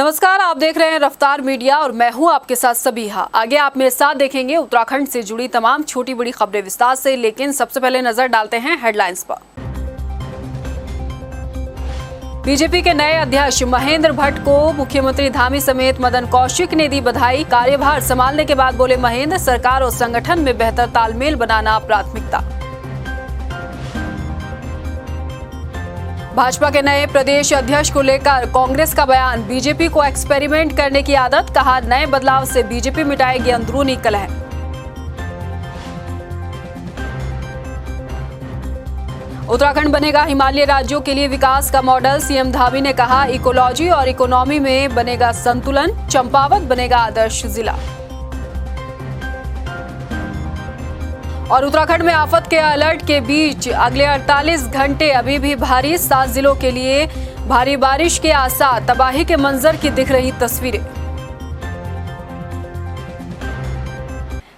नमस्कार, आप देख रहे हैं रफ्तार मीडिया और मैं हूं आपके साथ सबीहा। आगे आप मेरे साथ देखेंगे उत्तराखंड से जुड़ी तमाम छोटी बड़ी खबरें विस्तार से, लेकिन सबसे पहले नजर डालते हैं हेडलाइंस पर। बीजेपी के नए अध्यक्ष महेंद्र भट्ट को मुख्यमंत्री धामी समेत मदन कौशिक ने दी बधाई। कार्यभार संभालने के बाद बोले महेंद्र, सरकार और संगठन में बेहतर तालमेल बनाना प्राथमिकता। भाजपा के नए प्रदेश अध्यक्ष को लेकर कांग्रेस का बयान, बीजेपी को एक्सपेरिमेंट करने की आदत, कहा नए बदलाव से बीजेपी मिटाएगी अंदरूनी कलह। उत्तराखंड बनेगा हिमालयी राज्यों के लिए विकास का मॉडल, सीएम धामी ने कहा इकोलॉजी और इकोनॉमी में बनेगा संतुलन, चंपावत बनेगा आदर्श जिला। और उत्तराखंड में आफत के अलर्ट के बीच अगले 48 घंटे अभी भी भारी, 7 जिलों के लिए भारी बारिश के आसार, तबाही के मंजर की दिख रही तस्वीरें।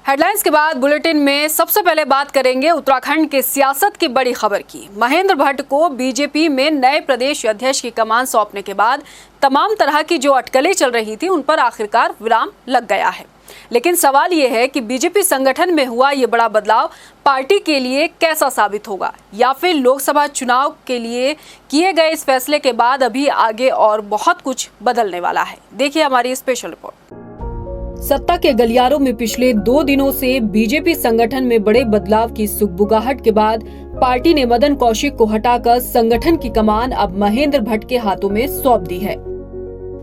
हेडलाइंस के बाद बुलेटिन में सबसे पहले बात करेंगे उत्तराखंड के सियासत की बड़ी खबर की। महेंद्र भट्ट को बीजेपी में नए प्रदेश अध्यक्ष की कमान सौंपने के बाद तमाम तरह की जो अटकलें चल रही थी उन पर आखिरकार विराम लग गया है। लेकिन सवाल ये है कि बीजेपी संगठन में हुआ ये बड़ा बदलाव पार्टी के लिए कैसा साबित होगा, या फिर लोकसभा चुनाव के लिए किए गए इस फैसले के बाद अभी आगे और बहुत कुछ बदलने वाला है। देखिए हमारी स्पेशल रिपोर्ट। सत्ता के गलियारों में पिछले 2 दिनों से बीजेपी संगठन में बड़े बदलाव की सुगबुगाहट के बाद पार्टी ने मदन कौशिक को हटाकर संगठन की कमान अब महेंद्र भट्ट के हाथों में सौंप दी है।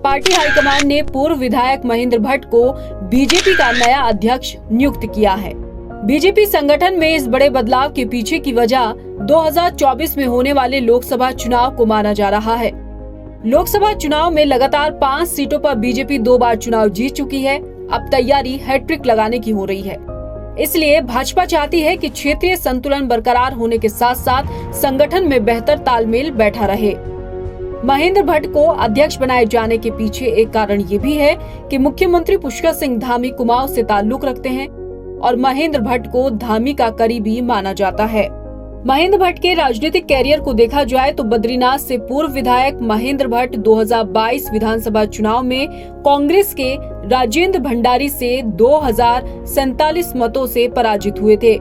पार्टी हाईकमान ने पूर्व विधायक महेंद्र भट्ट को बीजेपी का नया अध्यक्ष नियुक्त किया है। बीजेपी संगठन में इस बड़े बदलाव के पीछे की वजह 2024 में होने वाले लोकसभा चुनाव को माना जा रहा है। लोकसभा चुनाव में लगातार 5 सीटों पर बीजेपी 2 बार चुनाव जीत चुकी है। अब तैयारी हैट्रिक लगाने की हो रही है। इसलिए भाजपा चाहती है कि क्षेत्रीय संतुलन बरकरार होने के साथ साथ संगठन में बेहतर तालमेल बैठा रहे। महेंद्र भट्ट को अध्यक्ष बनाए जाने के पीछे एक कारण ये भी है कि मुख्यमंत्री पुष्कर सिंह धामी कुमाऊं से ताल्लुक रखते हैं और महेंद्र भट्ट को धामी का करीबी माना जाता है। महेंद्र भट्ट के राजनीतिक कैरियर को देखा जाए तो बद्रीनाथ से पूर्व विधायक महेंद्र भट्ट 2022 विधानसभा चुनाव में कांग्रेस के राजेंद्र भंडारी से 2047 मतों से पराजित हुए थे।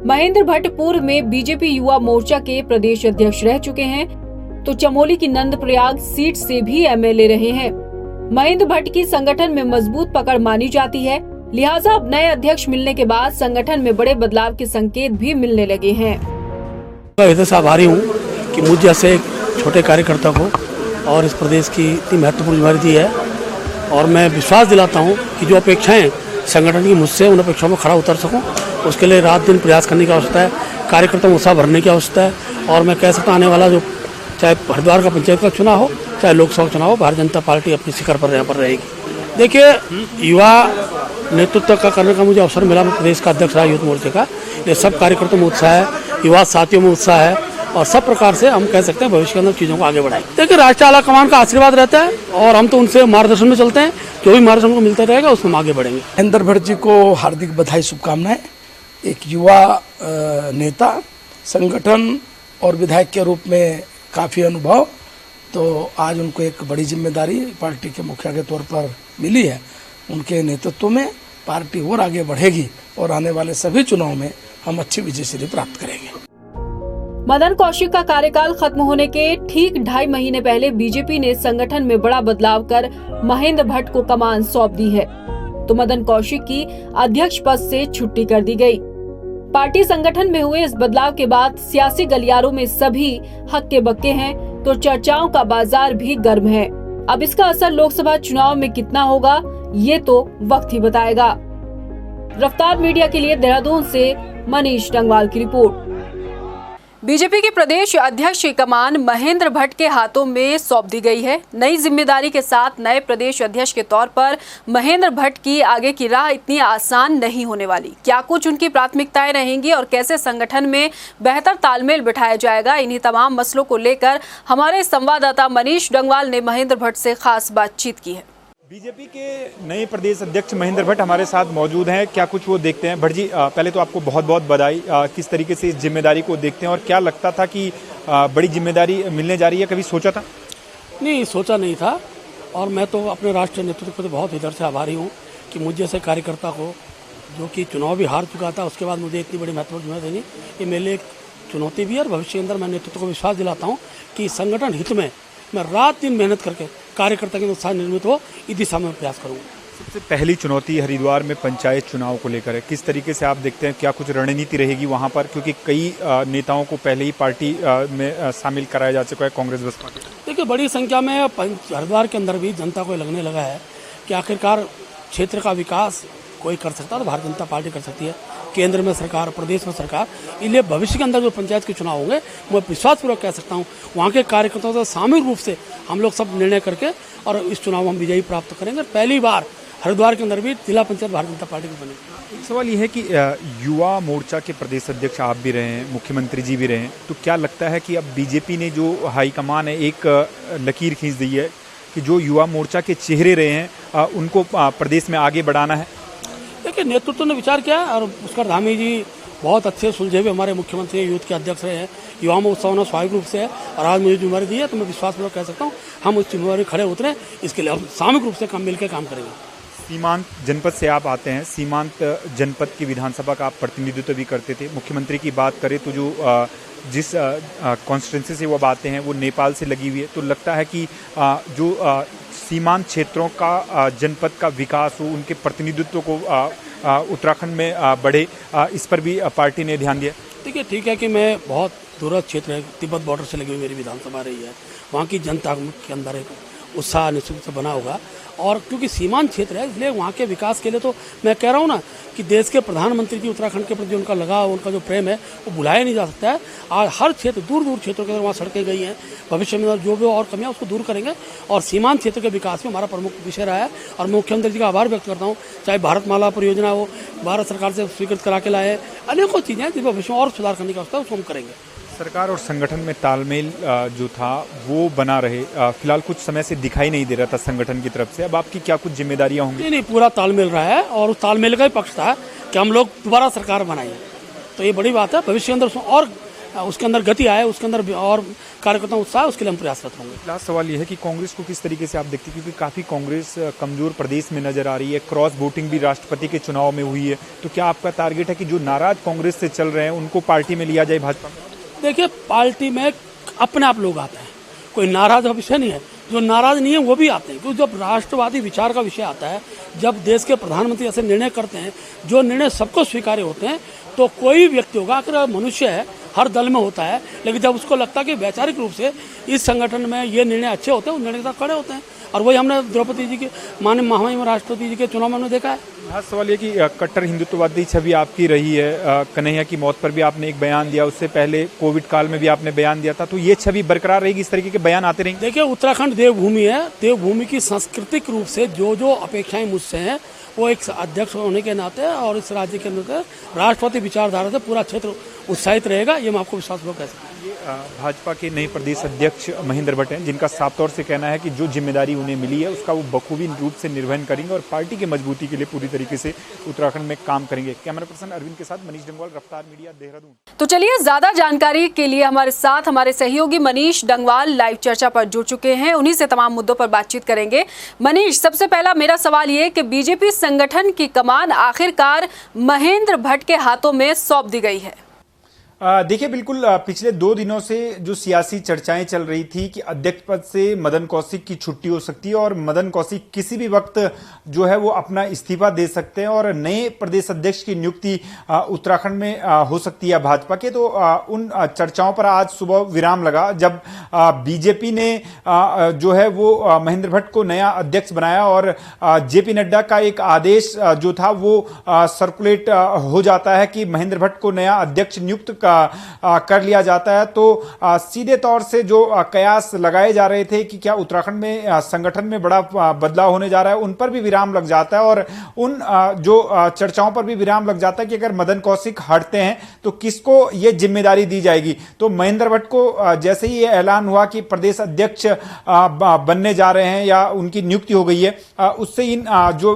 महेंद्र भट्ट पूर्व में बीजेपी युवा मोर्चा के प्रदेश अध्यक्ष रह चुके हैं, तो चमोली की नंदप्रयाग सीट से भी एमएलए रहे हैं। महेंद्र भट्ट की संगठन में मजबूत पकड़ मानी जाती है, लिहाजा अब नए अध्यक्ष मिलने के बाद संगठन में बड़े बदलाव के संकेत भी मिलने लगे हैं। मैं से आभारी हूँ कि मुझ जैसे एक छोटे कार्यकर्ता को और इस प्रदेश की इतनी महत्वपूर्ण जिम्मेदारी दी है, और मैं विश्वास दिलाता हूँ कि जो अपेक्षाएं संगठन की मुझसे, उन अपेक्षाओं में खड़ा उतर सकूँ, उसके लिए रात दिन प्रयास करने की आवश्यकता है, कार्यकर्ताओं में उत्साह भरने की आवश्यकता है। और मैं कह सकता आने वाला जो चाहे हरिद्वार का पंचायत का चुनाव हो, चाहे लोकसभा चुनाव हो, भारतीय जनता पार्टी अपनी शिखर पर यहाँ पर रहेगी। देखिए, युवा नेतृत्व का करने का मुझे अवसर मिला। मैं प्रदेश का अध्यक्ष रहा यूथ मोर्चे का। ये सब कार्यकर्ताओं में उत्साह है, युवा साथियों में उत्साह है, और सब प्रकार से हम कह सकते हैं भविष्य के अंदर चीज़ों को आगे बढ़ाएं। देखिए, राष्ट्रीय आला कमान का आशीर्वाद रहता है और हम तो उनसे मार्गदर्शन में चलते हैं। जो भी मार्गदर्शन को मिलता रहेगा उसमें हम आगे बढ़ेंगे। महेंद्र भट्ट जी को हार्दिक बधाई, शुभकामनाएं। एक युवा नेता, संगठन और विधायक के रूप में काफ़ी अनुभव, तो आज उनको एक बड़ी जिम्मेदारी पार्टी के मुखिया के तौर पर मिली है। उनके नेतृत्व में पार्टी और आगे बढ़ेगी और आने वाले सभी चुनाव में हम अच्छी विजयश्री प्राप्त करेंगे। मदन कौशिक का कार्यकाल खत्म होने के ठीक 2.5 महीने पहले बीजेपी ने संगठन में बड़ा बदलाव कर महेंद्र भट्ट को कमान सौंप दी है, तो मदन कौशिक की अध्यक्ष पद से छुट्टी कर दी गई। पार्टी संगठन में हुए इस बदलाव के बाद सियासी गलियारों में सभी हक्के बक्के हैं, तो चर्चाओं का बाजार भी गर्म है। अब इसका असर लोकसभा चुनाव में कितना होगा, ये तो वक्त ही बताएगा। रफ्तार मीडिया के लिए देहरादून से मनीष डंगवाल की रिपोर्ट। बीजेपी के प्रदेश अध्यक्ष की कमान महेंद्र भट्ट के हाथों में सौंप दी गई है। नई जिम्मेदारी के साथ नए प्रदेश अध्यक्ष के तौर पर महेंद्र भट्ट की आगे की राह इतनी आसान नहीं होने वाली। क्या कुछ उनकी प्राथमिकताएं रहेंगी और कैसे संगठन में बेहतर तालमेल बिठाया जाएगा, इन्हीं तमाम मसलों को लेकर हमारे संवाददाता मनीष डंगवाल ने महेंद्र भट्ट से खास बातचीत की है। बीजेपी के नए प्रदेश अध्यक्ष महेंद्र भट्ट हमारे साथ मौजूद हैं। क्या कुछ वो देखते हैं। भट्ट जी, पहले तो आपको बहुत बहुत बधाई। किस तरीके से इस जिम्मेदारी को देखते हैं और क्या लगता था कि बड़ी जिम्मेदारी मिलने जा रही है, कभी सोचा था? नहीं, सोचा नहीं था। और मैं तो अपने राष्ट्रीय नेतृत्व से बहुत हृदय से आभारी हूँ कि मुझ जैसे कार्यकर्ता को, जो कि चुनाव भी हार चुका था, उसके बाद मुझे इतनी बड़ी महत्वपूर्ण जिम्मेदारी देनी, ये मेरे लिए एक चुनौती भी है। और भविष्य के अंदर मैं नेतृत्व को विश्वास दिलाता हूँ कि संगठन हित में मैं रात दिन मेहनत करके कार्यकर्ता के उत्साह निर्मित हो, इस दिशा में प्रयास करूँगा। सबसे पहली चुनौती हरिद्वार में पंचायत चुनाव को लेकर है, किस तरीके से आप देखते हैं, क्या कुछ रणनीति रहेगी वहां पर, क्योंकि कई नेताओं को पहले ही पार्टी में शामिल कराया जा चुका है कांग्रेस बसपा के? देखिए, बड़ी संख्या में हरिद्वार के अंदर भी जनता को लगने लगा है कि आखिरकार क्षेत्र का विकास कोई कर सकता है तो भारतीय जनता पार्टी कर सकती है, केंद्र में सरकार, प्रदेश में सरकार। इसलिए भविष्य के अंदर जो पंचायत के चुनाव होंगे, मैं विश्वासपूर्वक कह सकता हूँ वहाँ के कार्यकर्ताओं से सामूहिक रूप से हम लोग सब निर्णय करके और इस चुनाव में हम विजयी प्राप्त करेंगे। पहली बार हरिद्वार के अंदर भी जिला पंचायत भारतीय जनता पार्टी की बनेगी। एक सवाल ये है कि युवा मोर्चा के प्रदेश अध्यक्ष आप भी रहे हैं, मुख्यमंत्री जी भी रहे हैं, तो क्या लगता है कि अब बीजेपी ने जो हाईकमान है एक लकीर खींच दी है कि जो युवा मोर्चा के चेहरे रहे हैं उनको प्रदेश में आगे बढ़ाना है? देखिए, नेतृत्व ने विचार किया और पुष्कर धामी जी बहुत अच्छे सुलझे हुए हमारे मुख्यमंत्री यूथ के अध्यक्ष रहे हैं। युवा महोत्सव ने स्वाभाविक रूप से और आज मुझे जिम्मेदारी दी है, तो मैं विश्वासपूर्वक कह सकता हूँ हम उस जिम्मेदारी खड़े उतरे, इसके लिए हम सामूहिक रूप से मिलकर काम करेंगे। सीमांत जनपद से आप आते हैं, सीमांत जनपद की विधानसभा का आप प्रतिनिधित्व भी करते थे। मुख्यमंत्री की बात करें तो जो जिस कॉन्स्टिट्यूंसी से वो अब आते हैं वो नेपाल से लगी हुई है, तो लगता है कि जो सीमांत क्षेत्रों का जनपद का विकास हो, उनके प्रतिनिधित्व को उत्तराखंड में बढ़े, इस पर भी पार्टी ने ध्यान दिया। देखिए, ठीक है कि मैं बहुत दूरस्थ क्षेत्र है, तिब्बत बॉर्डर से लगी हुई मेरी विधानसभा रही है, वहाँ की जनता के अंदर एक उत्साह निश्चित से बना होगा। और क्योंकि सीमांत क्षेत्र है, इसलिए वहाँ के विकास के लिए तो मैं कह रहा हूँ ना कि देश के प्रधानमंत्री की उत्तराखंड के प्रति उनका लगाव, उनका जो प्रेम है वो भुलाया नहीं जा सकता है। आज हर क्षेत्र, दूर दूर क्षेत्रों के अंदर वहाँ सड़कें गई हैं, भविष्य में जो भी और कमियाँ उसको दूर करेंगे और सीमांत क्षेत्र के विकास में हमारा प्रमुख विषय रहा है। और मैं मुख्यमंत्री जी का आभार व्यक्त करता हूँ, चाहे भारतमाला परियोजना हो, भारत सरकार से स्वीकृत करा के लाए, अनेकों चीज़ें हैं जिसमें भविष्य में और सुधार करने की आवश्यकता है, उसको हम करेंगे। सरकार और संगठन में तालमेल जो था वो बना रहे, फिलहाल कुछ समय से दिखाई नहीं दे रहा था संगठन की तरफ से, अब आपकी क्या कुछ जिम्मेदारियां होंगी? नहीं, पूरा तालमेल रहा है और उस तालमेल का ही पक्ष था कि हम लोग दोबारा सरकार बनाएं, तो ये बड़ी बात है। भविष्य के अंदर और उसके अंदर गति आए, उसके अंदर और कार्यकर्ताओं उत्साह, उसके लिए हम प्रयासरत होंगे। लास्ट सवाल ये है कि कांग्रेस को किस तरीके से आप देखते हैं, क्योंकि काफ़ी कांग्रेस कमजोर प्रदेश में नजर आ रही है, क्रॉस वोटिंग भी राष्ट्रपति के चुनाव में हुई है, तो क्या आपका टारगेट है कि जो नाराज कांग्रेस से चल रहे हैं उनको पार्टी में लिया जाए भाजपा में? देखिए, पार्टी में अपने आप लोग आते हैं, कोई नाराज का विषय नहीं है, जो नाराज नहीं है वो भी आते हैं, क्योंकि जब राष्ट्रवादी विचार का विषय आता है, जब देश के प्रधानमंत्री ऐसे निर्णय करते हैं जो निर्णय सबको स्वीकार्य होते हैं, तो कोई व्यक्ति होगा, अगर मनुष्य है, हर दल में होता है, लेकिन जब उसको लगता है कि वैचारिक रूप से इस संगठन में ये निर्णय अच्छे होते हैं, उस निर्णय के साथ खड़े होते हैं। और वही हमने द्रौपदी जी के, माननीय महामहिम राष्ट्रपति जी के चुनाव में हमने देखा है। हाँ, सवाल ये कि कट्टर हिंदुत्ववादी छवि आपकी रही है, कन्हैया की मौत पर भी आपने एक बयान दिया, उससे पहले कोविड काल में भी आपने बयान दिया था, तो ये छवि बरकरार रहेगी, इस तरीके के बयान आते रहेंगे? देखिए, उत्तराखंड देवभूमि है, देवभूमि की सांस्कृतिक रूप से जो जो अपेक्षाएं मुझसे हैं, वो एक अध्यक्ष होने के नाते और इस राज्य के अंदर राष्ट्रवादी विचारधारा से पूरा क्षेत्र उत्साहित रहेगा, ये मैं आपको विश्वासपूर्वक कह सकता हूँ। भाजपा के नए प्रदेश अध्यक्ष महेंद्र भट्ट हैं, जिनका साफ तौर से कहना है कि जो जिम्मेदारी उन्हें मिली है उसका वो बखूबी रूप से निर्वहन करेंगे और पार्टी की मजबूती के लिए पूरी तरीके से उत्तराखंड में काम करेंगे। कैमरा पर्सन अरविंद के साथ मनीष डंगवाल, रफ्तार मीडिया, देहरादून। तो चलिए, ज्यादा जानकारी के लिए हमारे साथ हमारे सहयोगी मनीष डंगवाल लाइव चर्चा पर जुड़ चुके हैं, उन्हीं से तमाम मुद्दों पर बातचीत करेंगे। मनीष, सबसे पहला मेरा सवाल ये कि बीजेपी संगठन की कमान आखिरकार महेंद्र भट्ट के हाथों में सौंप दी गई है। देखिए, बिल्कुल पिछले 2 दिनों से जो सियासी चर्चाएं चल रही थी कि अध्यक्ष पद से मदन कौशिक की छुट्टी हो सकती है और मदन कौशिक किसी भी वक्त जो है वो अपना इस्तीफा दे सकते हैं और नए प्रदेश अध्यक्ष की नियुक्ति उत्तराखंड में हो सकती है भाजपा के, तो उन चर्चाओं पर आज सुबह विराम लगा जब बीजेपी ने जो है वो महेंद्र भट्ट को नया अध्यक्ष बनाया और जेपी नड्डा का एक आदेश जो था वो सर्कुलेट हो जाता है कि महेंद्र भट्ट को नया अध्यक्ष नियुक्त कर लिया जाता है। तो सीधे तौर से जो कयास लगाए जा रहे थे कि क्या उत्तराखंड में संगठन में बड़ा बदलाव होने जा रहा है, उन पर भी विराम लग जाता है और उन जो चर्चाओं पर भी विराम लग जाता है कि अगर मदन कौशिक हटते हैं तो किसको ये जिम्मेदारी दी जाएगी। तो महेंद्र भट्ट को जैसे ही ये ऐलान हुआ कि प्रदेश अध्यक्ष बनने जा रहे हैं या उनकी नियुक्ति हो गई है, उससे इन जो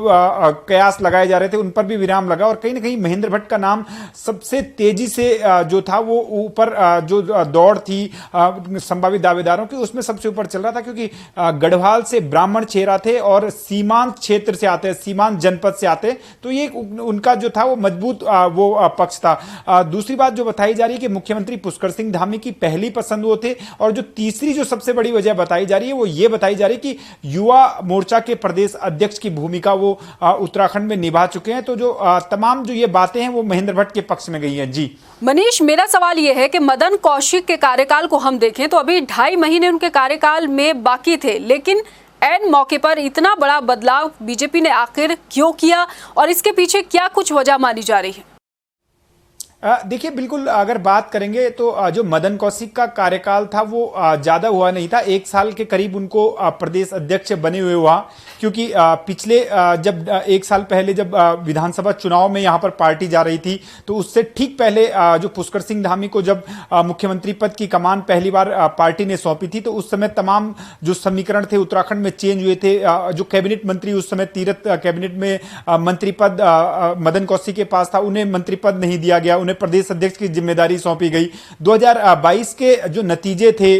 कयास लगाए जा रहे थे उन पर भी विराम लगा और कहीं ना कहीं महेंद्र भट्ट का नाम सबसे तेजी से जो जो था वो ऊपर जो दौड़ थी संभावित दावेदारों की, उसमें सबसे ऊपर चल रहा था, क्योंकि गढ़वाल से ब्राह्मण चेहरा थे और सीमांत क्षेत्र से आते, सीमांत जनपद से आते, तो ये उनका जो था वो मजबूत वो पक्ष था। दूसरी बात जो बताई जा रही है कि मुख्यमंत्री पुष्कर सिंह धामी की पहली पसंद वो थे, और जो तीसरी जो सबसे बड़ी वजह बताई जा रही है वो ये बताई जा रही है कि युवा मोर्चा के प्रदेश अध्यक्ष की भूमिका वो उत्तराखंड में निभा चुके हैं। तो जो तमाम जो ये बातें हैं वो महेंद्र भट्ट के पक्ष में गई हैं। जी मनीष, मेरा सवाल यह है कि मदन कौशिक के कार्यकाल को हम देखें तो अभी 2.5 महीने उनके कार्यकाल में बाकी थे, लेकिन ऐन मौके पर इतना बड़ा बदलाव बीजेपी ने आखिर क्यों किया और इसके पीछे क्या कुछ वजह मानी जा रही है? देखिए, बिल्कुल अगर बात करेंगे तो जो मदन कौशिक का कार्यकाल था वो ज्यादा हुआ नहीं था, 1 साल के करीब उनको प्रदेश अध्यक्ष बने हुए हुआ, क्योंकि पिछले जब 1 साल पहले जब विधानसभा चुनाव में यहाँ पर पार्टी जा रही थी तो उससे ठीक पहले जो पुष्कर सिंह धामी को जब मुख्यमंत्री पद की कमान पहली बार पार्टी ने सौंपी थी तो उस समय तमाम जो समीकरण थे उत्तराखंड में चेंज हुए थे। जो कैबिनेट मंत्री उस समय तीरथ कैबिनेट में मंत्री पद मदन कौशिक के पास था, उन्हें मंत्री पद नहीं दिया गया, उन्हें प्रदेश अध्यक्ष की जिम्मेदारी सौंपी गई। 2022 के जो नतीजे थे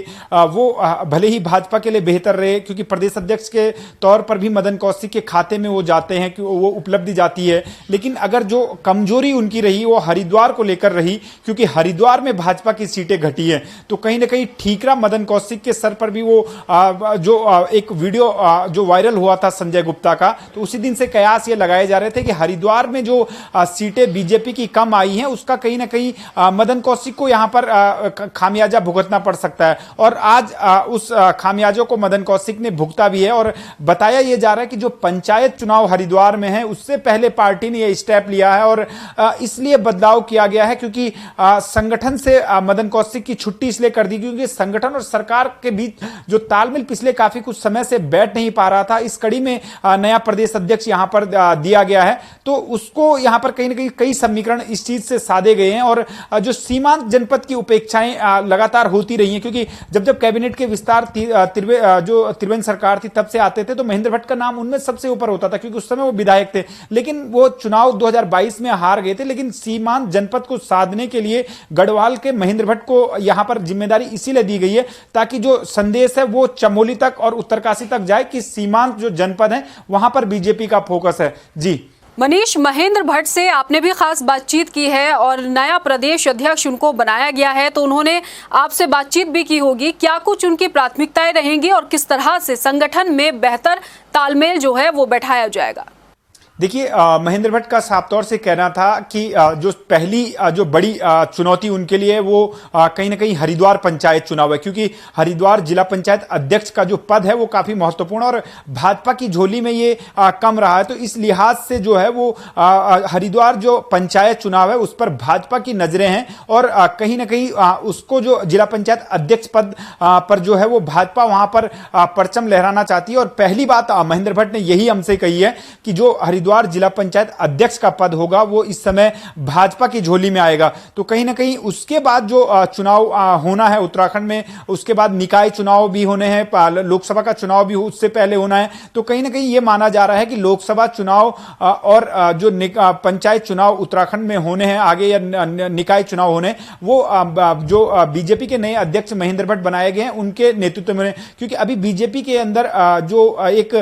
वो भले ही भाजपा के लिए बेहतर रहे, क्योंकि प्रदेश अध्यक्ष के तौर पर भी मदन कौशिक के खाते में वो जाते हैं कि वो उपलब्धि जाती है, लेकिन अगर जो कमजोरी उनकी रही वो हरिद्वार को लेकर रही, क्योंकि हरिद्वार में भाजपा की सीटें घटी हैं। तो कहीं ना कहीं ठीकरा मदन कौशिक के सर पर भी वो जो एक वीडियो जो वायरल हुआ था संजय गुप्ता का, तो उसी दिन से कयास ये लगाए जा रहे थे कि हरिद्वार में जो सीटें बीजेपी की कम आई हैं उसका कहीं ना कहीं मदन कौशिक को यहां पर खामियाजा भुगतना पड़ सकता है। और आज उस खामियाजों को मदन कौशिक ने भुगता भी है। और बताया यह जा रहा है कि जो पंचायत चुनाव हरिद्वार में है उससे पहले पार्टी ने यह स्टेप लिया है और इसलिए बदलाव किया गया है, क्योंकि संगठन से मदन कौशिक की छुट्टी इसलिए कर दी क्योंकि संगठन और सरकार के बीच जो तालमेल पिछले काफी कुछ समय से बैठ नहीं पा रहा था। इस कड़ी में नया प्रदेश अध्यक्ष यहां पर दिया गया है, तो उसको यहां पर कहीं ना कहीं कई समीकरण इस चीज से साधे गए हैं। और जो सीमांत जनपद की उपेक्षाएं लगातार होती रही हैं, क्योंकि जब कैबिनेट के विस्तार जो त्रिवेंद्र सरकार थी तब से आते थे तो महेंद्र भट्ट का नाम उनमें सबसे ऊपर होता था, क्योंकि उस समय वो विधायक थे, लेकिन वो चुनाव 2022 में हार गए थे। लेकिन सीमांत जनपद को साधने के लिए गढ़वाल के महेंद्र भट्ट को यहां पर जिम्मेदारी इसीलिए दी गई है ताकि जो संदेश है वो चमोली तक और उत्तरकाशी तक जाए कि सीमांत जो जनपद है वहां पर बीजेपी का फोकस है। जी मनीष, महेंद्र भट्ट से आपने भी खास बातचीत की है और नया प्रदेश अध्यक्ष उनको बनाया गया है, तो उन्होंने आपसे बातचीत भी की होगी। क्या कुछ उनकी प्राथमिकताएं रहेंगी और किस तरह से संगठन में बेहतर तालमेल जो है वो बैठाया जाएगा? देखिए, महेंद्र भट्ट का साफ तौर से कहना था कि जो पहली जो बड़ी चुनौती उनके लिए वो कहीं ना कहीं हरिद्वार पंचायत चुनाव है, क्योंकि हरिद्वार जिला पंचायत अध्यक्ष का जो पद है वो काफी महत्वपूर्ण और भाजपा की झोली में ये कम रहा है। तो इस लिहाज से जो है वो हरिद्वार जो पंचायत चुनाव है उस पर भाजपा की नजरें हैं और कहीं ना कहीं उसको जो जिला पंचायत अध्यक्ष पद पर जो है वो भाजपा वहां पर परचम लहराना चाहती है। और पहली बात महेंद्र भट्ट ने यही हमसे कही है कि जो हरिद्वार जिला पंचायत अध्यक्ष का पद होगा वो इस समय भाजपा की झोली में आएगा। तो कहीं ना कहीं उसके बाद जो चुनाव होना है उत्तराखंड में, उसके बाद निकाय चुनाव भी होने हैं, लोकसभा का चुनाव भी उससे पहले होना है। तो कहीं ना कहीं ये माना जा रहा है कि लोकसभा चुनाव और जो पंचायत चुनाव उत्तराखंड में होने हैं आगे या निकाय चुनाव होने, वो जो बीजेपी के नए अध्यक्ष महेंद्र भट्ट बनाए गए हैं उनके नेतृत्व में, क्योंकि अभी बीजेपी के अंदर जो एक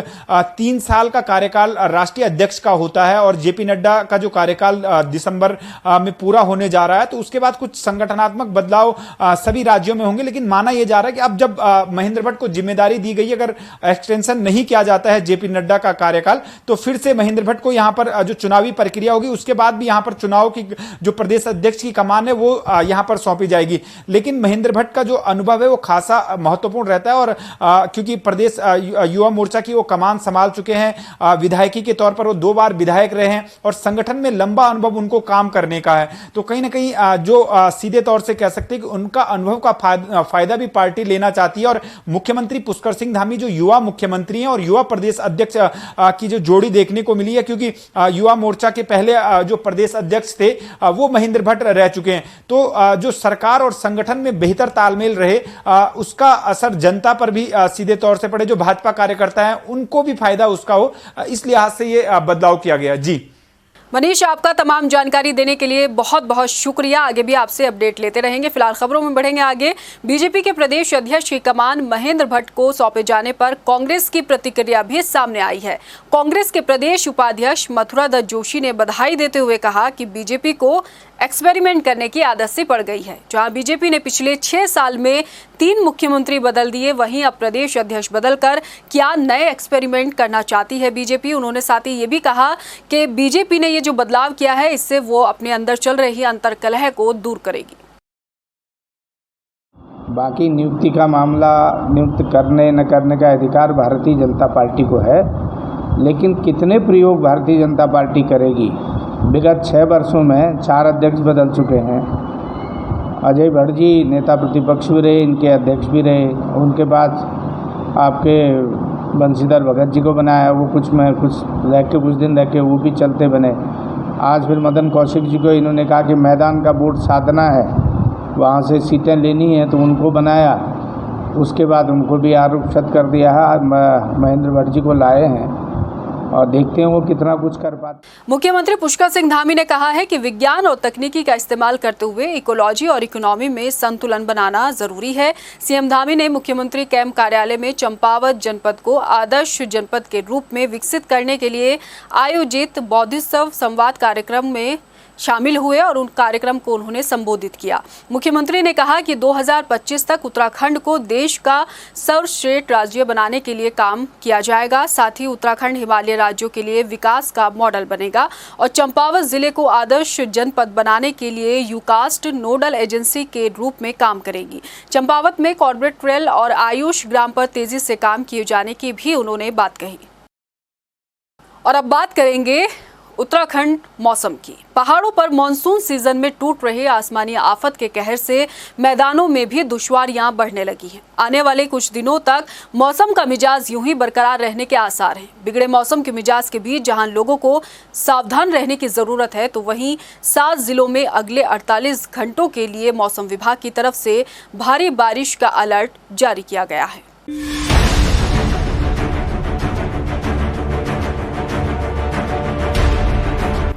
3 साल का कार्यकाल राष्ट्रीय अध्यक्ष का होता है और जेपी नड्डा का जो कार्यकाल दिसंबर में पूरा होने जा रहा है, तो उसके बाद कुछ संगठनात्मक बदलाव सभी राज्यों में होंगे। लेकिन माना यह जा रहा है कि अब जब महेंद्र भट्ट को जिम्मेदारी दी गई, अगर एक्सटेंशन नहीं किया जाता है जेपी नड्डा का कार्यकाल, तो फिर से महेंद्र भट्ट को यहां पर जो चुनावी प्रक्रिया होगी उसके बाद भी यहां पर चुनाव की जो प्रदेश अध्यक्ष की कमान है वो यहां पर सौंपी जाएगी। लेकिन महेंद्र भट्ट का जो अनुभव है वो खासा महत्वपूर्ण रहता है और क्योंकि प्रदेश युवा मोर्चा की वो कमान संभाल चुके हैं, विधायकी के तौर पर वो 2 बार विधायक रहे हैं और संगठन में लंबा अनुभव उनको काम करने का है। तो कहीं ना कहीं जो सीधे तौर से कह सकते हैं कि उनका अनुभव का फायदा भी पार्टी लेना चाहती है। और मुख्यमंत्री पुष्कर सिंह धामी जो युवा मुख्यमंत्री हैं और युवा प्रदेश अध्यक्ष की जो जोड़ी देखने को मिली है, क्योंकि युवा मोर्चा के पहले जो प्रदेश अध्यक्ष थे वो महेंद्र भट्ट रह चुके हैं। तो जो सरकार और संगठन में बेहतर तालमेल रहे उसका असर जनता पर भी सीधे तौर से पड़े, जो भाजपा कार्यकर्ता हैं उनको भी फायदा उसका हो, इस लिहाज से ये बदलाव किया गया। जी मनीष, आपका तमाम जानकारी देने के लिए बहुत बहुत शुक्रिया। आगे भी आपसे अपडेट लेते रहेंगे। फिलहाल खबरों में बढ़ेंगे आगे। बीजेपी के प्रदेश अध्यक्ष की कमान महेंद्र भट्ट को सौंपे जाने पर कांग्रेस की प्रतिक्रिया भी सामने आई है। कांग्रेस के प्रदेश उपाध्यक्ष मथुरा दत्त जोशी ने बधाई देते हुए कहा कि बीजेपी को एक्सपेरिमेंट करने की आदत सी पड़ गई है। जहां बीजेपी ने पिछले 6 साल में 3 मुख्यमंत्री बदल दिए, वहीं अब प्रदेश अध्यक्ष बदलकर क्या नए एक्सपेरिमेंट करना चाहती है बीजेपी। उन्होंने साथ ही ये भी कहा कि बीजेपी ने ये जो बदलाव किया है, इससे वो अपने अंदर चल रही अंतर्कलह को दूर करेगी। बाकी नियुक्ति का मामला, नियुक्त करने न करने का अधिकार भारतीय जनता पार्टी को है, लेकिन कितने प्रयोग भारतीय जनता पार्टी करेगी। विगत 6 वर्षों में 4 अध्यक्ष बदल चुके हैं। अजय भट्ट जी नेता प्रतिपक्ष भी रहे, इनके अध्यक्ष भी रहे। उनके बाद आपके बंशीधर भगत जी को बनाया, वो कुछ दिन रह के वो भी चलते बने। आज फिर मदन कौशिक जी को इन्होंने कहा कि मैदान का बोर्ड साधना है, वहाँ से सीटें लेनी है, तो उनको बनाया। उसके बाद उनको भी आरोपित कर दिया है। महेंद्र भट्ट जी को लाए हैं और देखते हैं वो कितना कुछ कर पाते। मुख्यमंत्री पुष्कर सिंह धामी ने कहा है कि विज्ञान और तकनीकी का इस्तेमाल करते हुए इकोलॉजी और इकोनॉमी में संतुलन बनाना जरूरी है। सीएम धामी ने मुख्यमंत्री कैंप कार्यालय में चंपावत जनपद को आदर्श जनपद के रूप में विकसित करने के लिए आयोजित बौद्धोत्सव संवाद कार्यक्रम में शामिल हुए और उन कार्यक्रम को उन्होंने संबोधित किया। मुख्यमंत्री ने कहा कि 2025 तक उत्तराखंड को देश का सर्वश्रेष्ठ राज्य बनाने के लिए काम किया जाएगा। साथ ही उत्तराखंड हिमालय राज्यों के लिए विकास का मॉडल बनेगा और चंपावत जिले को आदर्श जनपद बनाने के लिए यूकास्ट नोडल एजेंसी के रूप में काम करेगी। चंपावत में कॉर्पोरेट रेल और आयुष ग्राम पर तेजी से काम किए जाने की भी उन्होंने बात कही। और अब बात करेंगे उत्तराखंड मौसम की। पहाड़ों पर मानसून सीजन में टूट रहे आसमानी आफत के कहर से मैदानों में भी दुश्वारियां बढ़ने लगी हैं। आने वाले कुछ दिनों तक मौसम का मिजाज यूं ही बरकरार रहने के आसार हैं। बिगड़े मौसम के मिजाज के बीच जहां लोगों को सावधान रहने की जरूरत है, तो वहीं 7 जिलों में अगले 48 घंटों के लिए मौसम विभाग की तरफ से भारी बारिश का अलर्ट जारी किया गया है।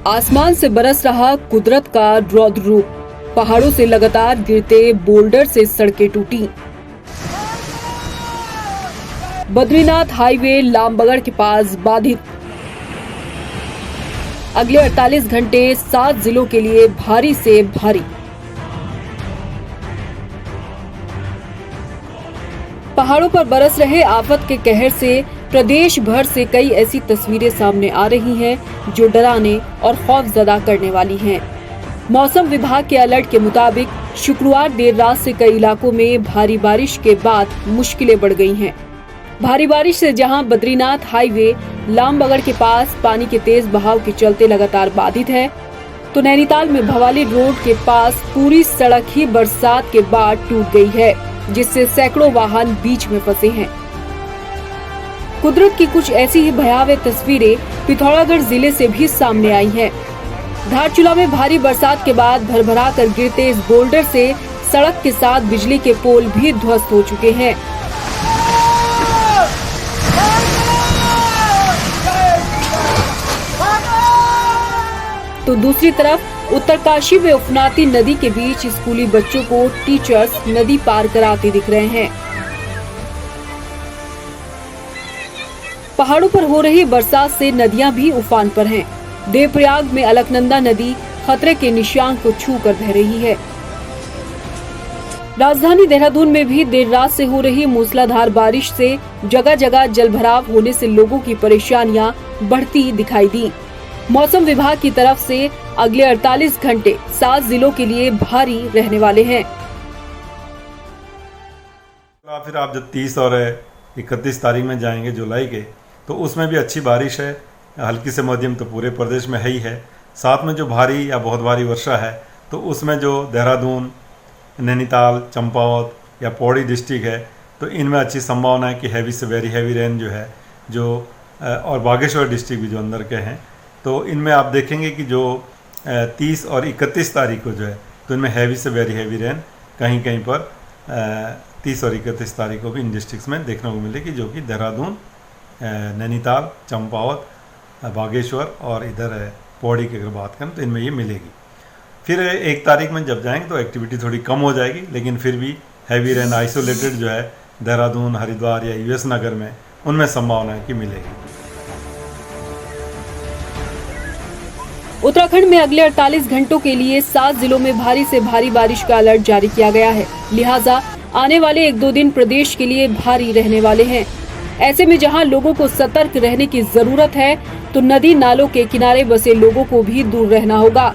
आसमान से बरस रहा कुदरत का रौद्र रूप। पहाड़ों से लगातार गिरते बोल्डर से सड़कें टूटी। बद्रीनाथ हाईवे लामबगड़ के पास बाधित। अगले 48 घंटे 7 जिलों के लिए भारी से भारी। पहाड़ों पर बरस रहे आफत के कहर से प्रदेश भर से कई ऐसी तस्वीरें सामने आ रही हैं जो डराने और खौफजदा करने वाली हैं। मौसम विभाग के अलर्ट के मुताबिक शुक्रवार देर रात से कई इलाकों में भारी बारिश के बाद मुश्किलें बढ़ गई हैं। भारी बारिश से जहां बद्रीनाथ हाईवे लामबगड़ के पास पानी के तेज बहाव के चलते लगातार बाधित है, तो नैनीताल में भवाली रोड के पास पूरी सड़क ही बरसात के बाद टूट गई है, जिससे सैकड़ों वाहन बीच में फंसे हैं। कुदरत की कुछ ऐसी ही भयावह तस्वीरें पिथौरागढ़ जिले से भी सामने आई हैं। धारचूला में भारी बरसात के बाद भरभरा कर गिरते इस बोल्डर से सड़क के साथ बिजली के पोल भी ध्वस्त हो चुके हैं। तो दूसरी तरफ उत्तरकाशी में उफनाती नदी के बीच स्कूली बच्चों को टीचर्स नदी पार कराते दिख रहे हैं। पहाड़ों पर हो रही बरसात से नदियां भी उफान पर हैं। देवप्रयाग में अलकनंदा नदी खतरे के निशान को छू कर बह रही है। राजधानी देहरादून में भी देर रात से हो रही मूसलाधार बारिश से जगह जगह जलभराव होने से लोगों की परेशानियां बढ़ती दिखाई दी। मौसम विभाग की तरफ से अगले 48 घंटे 7 जिलों के लिए भारी रहने वाले हैं। फिर आप जब 30 और 31 तारीख में जाएंगे जुलाई के, तो उसमें भी अच्छी बारिश है, हल्की से मध्यम तो पूरे प्रदेश में है ही है। साथ में जो भारी या बहुत भारी वर्षा है, तो उसमें जो देहरादून, नैनीताल, चंपावत या पौड़ी डिस्ट्रिक्ट है, तो इनमें अच्छी संभावना है कि हैवी से वेरी हैवी रेन जो है, और बागेश्वर डिस्ट्रिक्ट भी जो अंदर के हैं, तो इनमें आप देखेंगे कि जो 30 और 31 तारीख को जो है, तो इनमें हैवी से वेरी हैवी रेन कहीं कहीं पर 30 और 31 तारीख को भी इन डिस्ट्रिक्ट्स में देखने को मिलेगी, जो कि देहरादून, नैनीताल, चंपावत, बागेश्वर और इधर पौड़ी की अगर बात करें तो इनमें ये मिलेगी। फिर 1 तारीख में जब जाएंगे तो एक्टिविटी थोड़ी कम हो जाएगी, लेकिन फिर भी हैवी रेन आइसोलेटेड जो है देहरादून, हरिद्वार या यूएस नगर में, उनमें संभावना है कि मिलेगी। उत्तराखंड में अगले 48 घंटों के लिए 7 जिलों में भारी से भारी बारिश का अलर्ट जारी किया गया है। लिहाजा आने वाले 1-2 दिन प्रदेश के लिए भारी रहने वाले हैं। ऐसे में जहां लोगों को सतर्क रहने की जरूरत है, तो नदी नालों के किनारे बसे लोगों को भी दूर रहना होगा।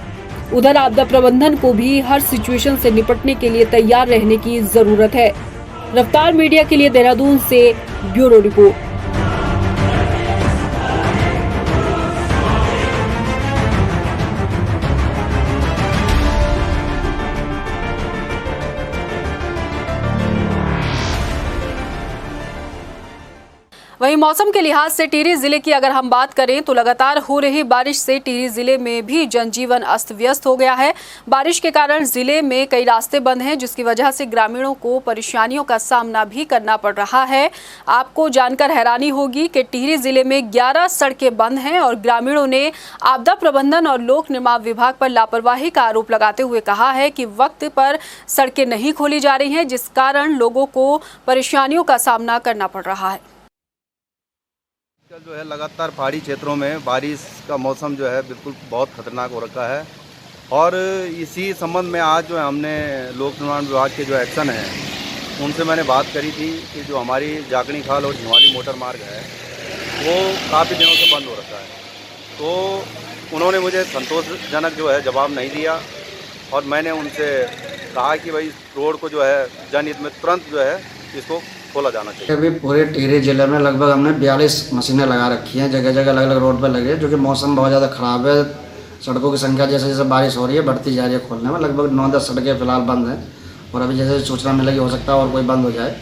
उधर आपदा प्रबंधन को भी हर सिचुएशन से निपटने के लिए तैयार रहने की जरूरत है। रफ्तार मीडिया के लिए देहरादून से ब्यूरो रिपोर्ट। वहीं मौसम के लिहाज से टिहरी जिले की अगर हम बात करें तो लगातार हो रही बारिश से टिहरी जिले में भी जनजीवन अस्त व्यस्त हो गया है। बारिश के कारण जिले में कई रास्ते बंद हैं, जिसकी वजह से ग्रामीणों को परेशानियों का सामना भी करना पड़ रहा है। आपको जानकर हैरानी होगी कि टिहरी जिले में 11 सड़कें बंद हैं और ग्रामीणों ने आपदा प्रबंधन और लोक निर्माण विभाग पर लापरवाही का आरोप लगाते हुए कहा है कि वक्त पर सड़कें नहीं खोली जा रही हैं, जिस कारण लोगों को परेशानियों का सामना करना पड़ रहा है। जो है लगातार पहाड़ी क्षेत्रों में बारिश का मौसम जो है बिल्कुल बहुत खतरनाक हो रखा है, और इसी संबंध में आज जो है हमने लोक निर्माण विभाग के जो एक्शन है उनसे मैंने बात करी थी कि जो हमारी जाकनी खाल और झिवाली मोटर मार्ग है वो काफ़ी दिनों से बंद हो रखा है। तो उन्होंने मुझे संतोषजनक जो है जवाब नहीं दिया, और मैंने उनसे कहा कि भाई रोड को जो है जनहित में तुरंत जो है इसको खोला जाना चाहिए। अभी पूरे टिहरी जिले में लगभग हमने 42 मशीनें लगा रखी हैं, जगह जगह अलग अलग रोड पर लगे, जो कि मौसम बहुत ज़्यादा ख़राब है। सड़कों की संख्या जैसे जैसे बारिश हो रही है बढ़ती जा रही है खोलने में। लगभग 9-10 सड़कें फिलहाल बंद हैं, और अभी जैसे सूचना मिलेगी हो सकता है और कोई बंद हो जाए,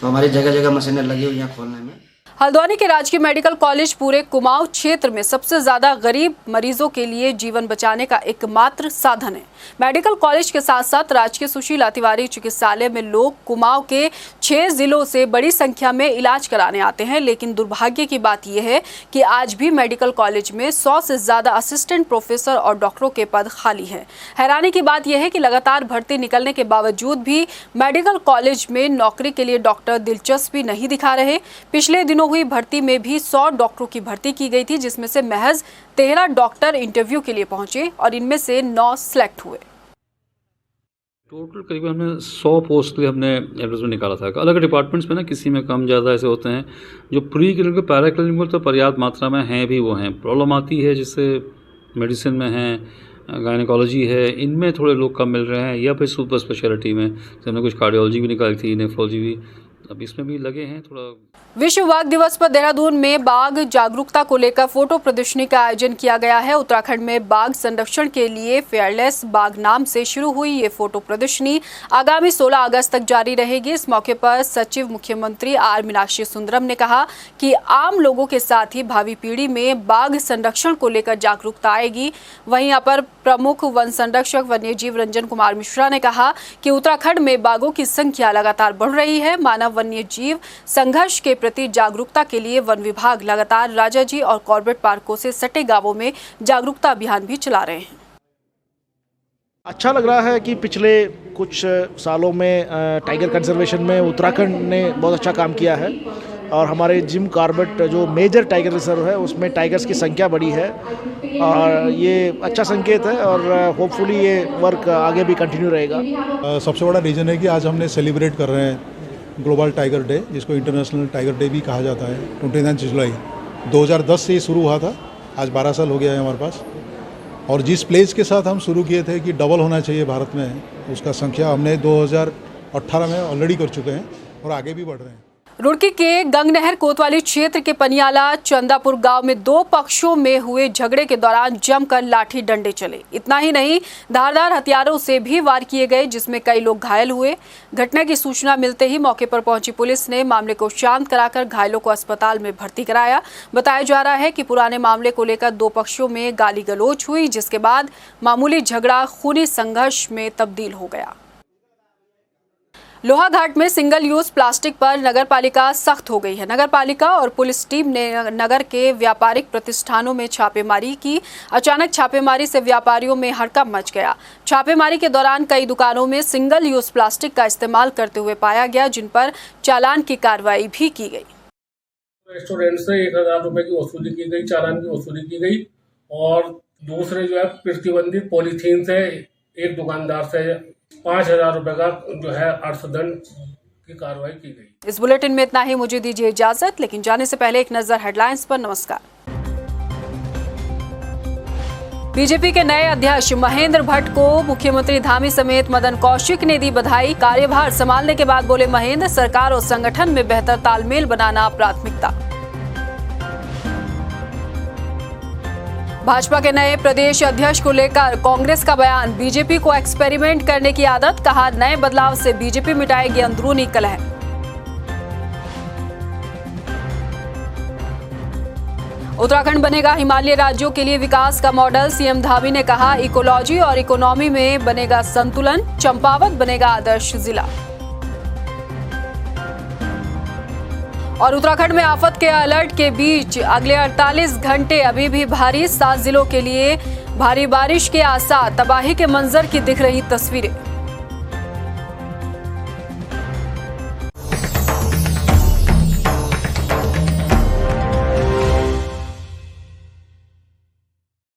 तो हमारी जगह जगह मशीनें लगी हुई हैं खोलने में। हल्द्वानी के राजकीय मेडिकल कॉलेज पूरे कुमाऊं क्षेत्र में सबसे ज्यादा गरीब मरीजों के लिए जीवन बचाने का एकमात्र साधन है। मेडिकल कॉलेज के साथ साथ राजकीय सुशीला तिवारी चिकित्सालय में लोग कुमाऊं के 6 जिलों से बड़ी संख्या में इलाज कराने आते हैं, लेकिन दुर्भाग्य की बात यह है कि आज भी मेडिकल कॉलेज में 100 से ज्यादा असिस्टेंट प्रोफेसर और डॉक्टरों के पद खाली हैं। हैरानी की बात यह है कि लगातार भर्ती निकलने के बावजूद भी मेडिकल कॉलेज में नौकरी के लिए डॉक्टर दिलचस्पी नहीं दिखा रहे। पिछले दिनों हुई भर्ती में भी 100 डॉक्टरों की भर्ती की गई थी, जिसमें से महज 13 डॉक्टर इंटरव्यू के लिए पहुंचे और इनमें से 9 सिलेक्ट हुए। टोटल करीबन हमने 100 पोस्ट के लिए हमने एडवर्टाइजमेंट निकाला था। अलग डिपार्टमेंट्स में ना किसी में कम ज़्यादा ऐसे होते हैं। जो प्री क्लिनिकल पैरा क्लिनिकल तो पर्याप्त मात्रा में हैं भी, वो हैं। प्रॉब्लम आती है जिससे मेडिसिन में हैं, गायनेकोलॉजी है, इनमें थोड़े लोग कम मिल रहे हैं, या फिर सुपर स्पेशलिटी में हमने कुछ कार्डियोलॉजी भी निकाली थी, नेफ्रोलॉजी भी, अब इसमें भी लगे हैं थोड़ा। विश्व बाघ दिवस पर देहरादून में बाघ जागरूकता को लेकर फोटो प्रदर्शनी का आयोजन किया गया है। उत्तराखंड में बाघ संरक्षण के लिए फेयरलेस बाघ नाम से शुरू हुई ये फोटो प्रदर्शनी आगामी 16 अगस्त तक जारी रहेगी। इस मौके पर सचिव मुख्यमंत्री आर मीनाक्षी सुंदरम ने कहा कि आम लोगों के साथ ही भावी पीढ़ी में बाघ संरक्षण को लेकर जागरूकता आएगी। वहीं अपर प्रमुख वन संरक्षक वन्यजीव रंजन कुमार मिश्रा ने कहा कि उत्तराखंड में बाघों की संख्या लगातार बढ़ रही है। मानव वन्य जीव संघर्ष के प्रति जागरूकता के लिए वन विभाग लगातार राजाजी और कॉर्बेट पार्कों से सटे गांवों में जागरूकता अभियान भी चला रहे हैं। अच्छा लग रहा है कि पिछले कुछ सालों में टाइगर कंजर्वेशन में उत्तराखंड ने बहुत अच्छा काम किया है, और हमारे जिम कॉर्बेट जो मेजर टाइगर रिजर्व है उसमें टाइगर्स की संख्या बढ़ी है, और ये अच्छा संकेत है, और होपफुली ये वर्क आगे भी कंटिन्यू रहेगा। सबसे बड़ा रीज़न है कि आज हमने सेलिब्रेट कर रहे हैं ग्लोबल टाइगर डे, जिसको इंटरनेशनल टाइगर डे भी कहा जाता है। 29 जुलाई 2010 से ये शुरू हुआ था, आज 12 साल हो गया है हमारे पास। और जिस प्लेज के साथ हम शुरू किए थे कि डबल होना चाहिए भारत में, उसका संख्या हमने 2018 में ऑलरेडी कर चुके हैं और आगे भी बढ़ रहे हैं। रुड़की के गंगनहर कोतवाली क्षेत्र के पनियाला चंदापुर गांव में 2 पक्षों में हुए झगड़े के दौरान जमकर लाठी डंडे चले। इतना ही नहीं, धारदार हथियारों से भी वार किए गए, जिसमें कई लोग घायल हुए। घटना की सूचना मिलते ही मौके पर पहुंची पुलिस ने मामले को शांत कराकर घायलों को अस्पताल में भर्ती कराया। बताया जा रहा है कि पुराने मामले को लेकर 2 पक्षों में गाली गलौज हुई, जिसके बाद मामूली झगड़ा खूनी संघर्ष में तब्दील हो गया। लोहाघाट में सिंगल यूज प्लास्टिक पर नगरपालिका सख्त हो गई है। नगरपालिका और पुलिस टीम ने नगर के व्यापारिक प्रतिष्ठानों में छापेमारी की। अचानक छापेमारी से व्यापारियों में हड़कंप मच गया। छापेमारी के दौरान कई दुकानों में सिंगल यूज प्लास्टिक का इस्तेमाल करते हुए पाया गया, जिन पर चालान की कार्रवाई भी की गई। रेस्टोरेंट से 1000 रुपए की वसूली की गई, चालान की वसूली की गई और दूसरे जो है प्रतिबंधित पॉलीथीन से एक दुकानदार से 5000 रुपए का जो है अर्थदंड की कार्रवाई की गई। इस बुलेटिन में इतना ही। मुझे दीजिए इजाजत, लेकिन जाने से पहले एक नजर हेडलाइंस पर। नमस्कार। बीजेपी के नए अध्यक्ष महेंद्र भट्ट को मुख्यमंत्री धामी समेत मदन कौशिक ने दी बधाई। कार्यभार संभालने के बाद बोले महेंद्र, सरकार और संगठन में बेहतर तालमेल बनाना प्राथमिकता। भाजपा के नए प्रदेश अध्यक्ष को लेकर कांग्रेस का बयान। बीजेपी को एक्सपेरिमेंट करने की आदत, कहा नए बदलाव से बीजेपी मिटाएगी अंदरूनी कलह। उत्तराखंड बनेगा हिमालयी राज्यों के लिए विकास का मॉडल। सीएम धामी ने कहा इकोलॉजी और इकोनॉमी में बनेगा संतुलन। चंपावत बनेगा आदर्श जिला। और उत्तराखंड में आफत के अलर्ट के बीच अगले 48 घंटे अभी भी भारी, 7 जिलों के लिए भारी बारिश के आसार। तबाही के मंजर की दिख रही तस्वीरें।